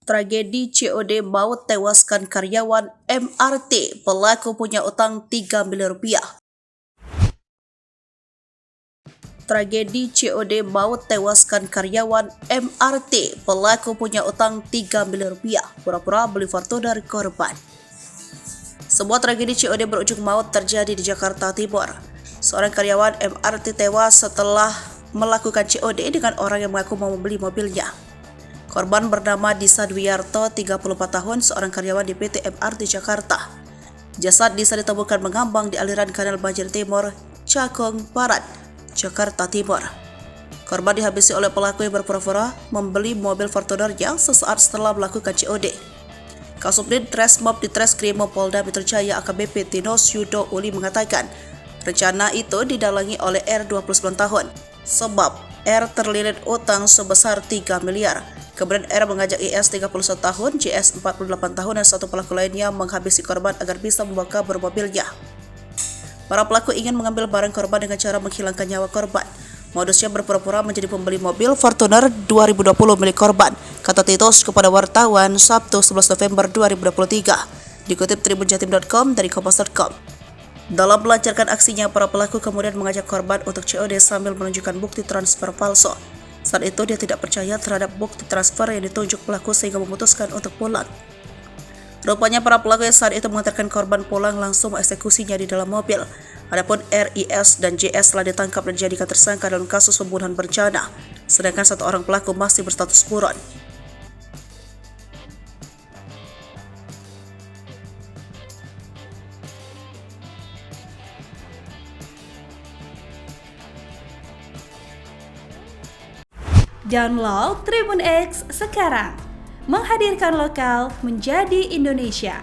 Tragedi COD maut tewaskan karyawan MRT, pelaku punya utang 3 miliar rupiah. Tragedi COD maut tewaskan karyawan MRT, pelaku punya utang 3 miliar rupiah, pura-pura beli Fortuner korban. Sebuah tragedi COD berujung maut terjadi di Jakarta Timur. Seorang karyawan MRT tewas setelah melakukan COD dengan orang yang mengaku mau membeli mobilnya. Korban bernama Disa Dwiarto, 34 tahun, seorang karyawan di PT MRT Jakarta. Jasad Disa ditemukan mengambang di aliran Kanal Banjir Timur, Cakung Barat, Jakarta Timur. Korban dihabisi oleh pelaku yang berpura-pura membeli mobil Fortunernya sesaat setelah melakukan COD. Kasubdit Tresmob di Treskrimum Polda Metro Jaya AKBP Tinus Yudo Uli mengatakan, rencana itu didalangi oleh R 29 tahun, sebab R terlilit utang sebesar 3 miliar. Kemudian R mengajak IS 31 tahun, JS 48 tahun, dan satu pelaku lainnya menghabisi korban agar bisa membawa kabur mobilnya. Para pelaku ingin mengambil barang korban dengan cara menghilangkan nyawa korban. Modusnya berpura-pura menjadi pembeli mobil Fortuner 2020 milik korban, kata Titus kepada wartawan Sabtu 11 November 2023. Dikutip tribunjatim.com dari kompas.com. Dalam melancarkan aksinya, para pelaku kemudian mengajak korban untuk COD sambil menunjukkan bukti transfer palsu. Saat itu dia tidak percaya terhadap bukti transfer yang ditunjuk pelaku sehingga memutuskan untuk pulang. Rupanya para pelaku yang saat itu mengantarkan korban pulang langsung mengeksekusinya di dalam mobil. Adapun RIS dan JS telah ditangkap dan dijadikan tersangka dalam kasus pembunuhan berencana, sedangkan satu orang pelaku masih berstatus buron. Download Tribun X sekarang, menghadirkan lokal menjadi Indonesia.